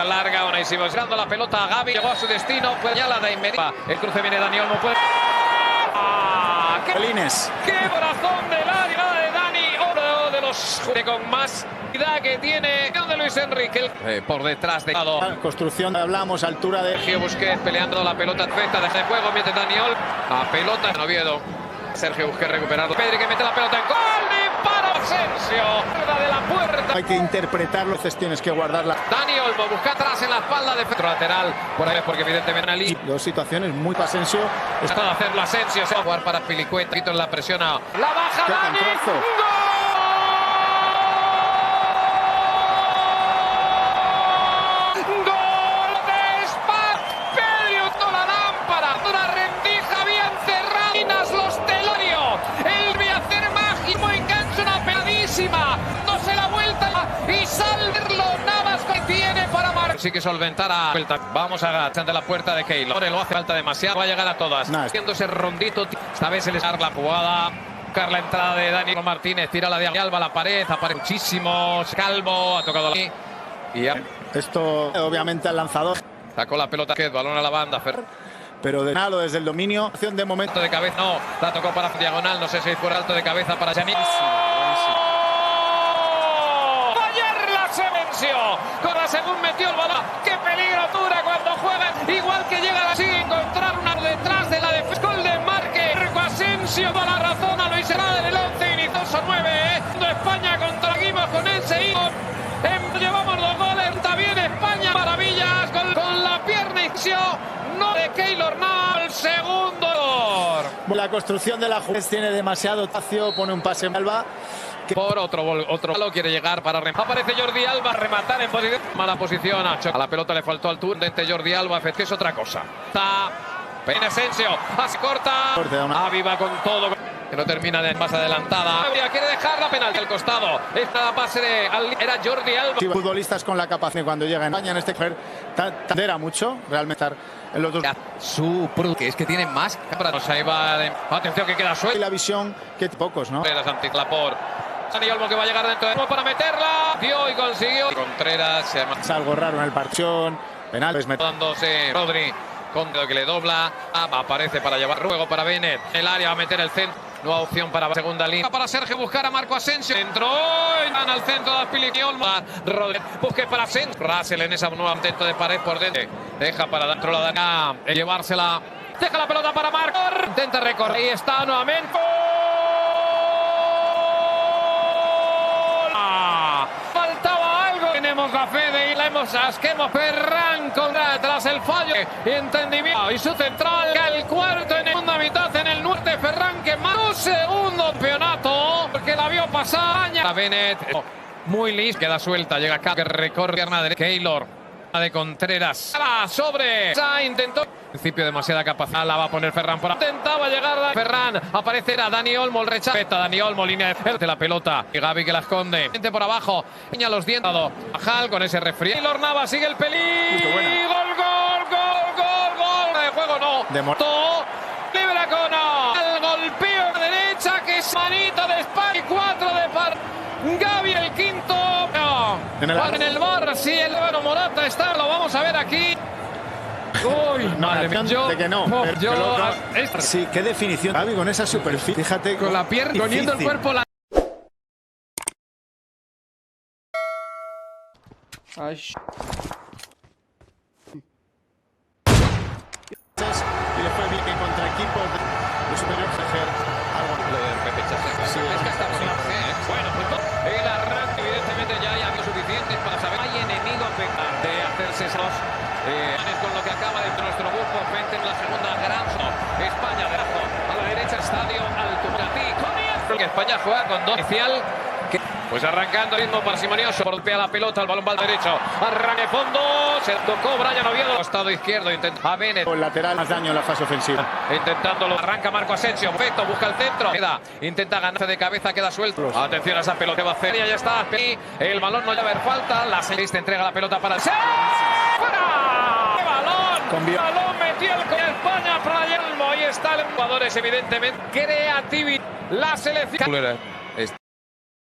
Larga, una y sigue buscando la pelota a Gavi. Llegó a su destino, pues ya la da inmediata. El cruce viene Dani Olmo. Puede... ¡Qué corazón del área de Dani! Uno de los con más que tiene de Luis Enrique. Por detrás de la construcción, hablamos, altura de Sergio Busquets peleando la pelota perfecta de juego. Mete Dani Olmo. A pelota en Oviedo. Sergio Busquets recuperando. Pedri que mete la pelota en gol. Y para Asensio. De la puerta. Hay que interpretarlo, entonces tienes que guardarla. Dani Olmo busca atrás en la espalda de centro lateral. Por ahí porque evidentemente Ali. Dos situaciones muy para Asensio. Está de hacerlo Asensio. Se va a jugar para Pilicueta. Quito en la presión a la baja Dani. ¡Gol! No se la vuelta y Salverlo Navas que tiene para marcar. Sí que solventar a vuelta. Vamos a ante la puerta de Keylor. Lo hace falta demasiado. Va a llegar a todas. Haciendo ese rondito. Esta vez se les da la jugada. Buscar la entrada de Dani Martínez. Tira la diagonal. Va a la pared. Aparece muchísimo. Calvo. Ha tocado la... Y ya. Esto obviamente al lanzador. Sacó la pelota. Que balón a la banda. Pero de nada desde el dominio. Acción de momento de cabeza. No. La tocó para diagonal. No sé si fue alto de cabeza para Gianni. Corra según metió el balón. ¡Qué peligro dura cuando juegan! Igual que llega así encontrar una detrás de la defensa. Gol de Marque. Asensio da la razón a Luis Herrera en el 11. Inizoso 9. España contra Guimos con el seguido. Llevamos 2 goles. Está bien España. Maravillas. Con la pierna no de Keylor Navas. El segundo. La construcción de la jugada tiene demasiado espacio. Pone un pase en Alba. Por otro lo quiere llegar para rematar. Aparece Jordi Alba, rematar en posición. Mala posición. A la pelota le faltó altura. Dente Jordi Alba, que es otra cosa. Está Peine Asensio. Así corta. Viva con todo. Que no termina de más adelantada. Quiere dejar la penal del costado. Esta pase de era Jordi Alba. Sí, futbolistas con la capacidad cuando llegan a España en este tendera mucho realmente en los dos. Que es que tiene más. Ahí va. Atención que queda suelta. Y la visión que pocos, ¿no? La por Dani Olmo que va a llegar dentro de para meterla. Dio y consiguió. Contreras. Es algo raro en el partión. Penal. Pues dándose Rodri. Con que le dobla. Aparece para llevar luego para Bennett. El área va a meter el centro. Nueva opción para la segunda línea. Para Sergio buscar a Marco Asensio. Entró. Van al centro de Pilicueta. Rodri. Busque para Asensio. Russell en esa nueva intento de pared por dentro. Deja para dentro la Dana. Llevársela. Deja la pelota para Marco. Intenta recorrer. Ahí está nuevamente. Tenemos la fe de Ilemos Asquemo Ferran contra tras el fallo y entendimiento y su central el cuarto en la segunda mitad en el norte Ferran que más su segundo campeonato porque la vio pasar a Bennett muy listo queda suelta llega acá que recorre pierna derecha Keylor de Contreras sobre intentó principio demasiada capacidad la va a poner Ferran por intentaba llegar a Ferran aparecerá Dani Olmo el rechazo Dani Olmo línea de la pelota y Gavi que la esconde por abajo piña los dientes Ajal con ese resfriado Keylor Navas sigue el peligro gol de juego no de libra con el golpeo de derecha que es manito de España y 4 de par Gavi el quinto en el bar sí el Álvaro Morata está lo vamos a ver aquí. Uy, madre mía. De que no. Sí, qué definición. Gavi con esa superficie. Fíjate. Con la pierna, poniendo el cuerpo. Ay. Y le fue bien contra equipos de superior Fejer. Lo del repechaje. Sí, es que está bien. Bueno, pues el arranque, evidentemente ya hay algo suficientes para saber. Hay enemigos de hacerse esos. Con lo que acaba de nuestro grupo frente en la segunda gran España debajo a la derecha estadio Alto que España juega con 2 inicial pues arrancando el ritmo parsimonioso golpea la pelota el balón va al derecho arranque fondo se tocó Brian Oviedo costado izquierdo intenta a Bennett el lateral más daño en la fase ofensiva intentándolo arranca Marco Asensio perfecto busca el centro intenta ganarse de cabeza queda suelto atención a esa pelota va a hacer ya está el balón no debe haber falta la sexta entrega la pelota para el balón metió el con España para Yelmo ahí está el jugadores evidentemente creatividad la selección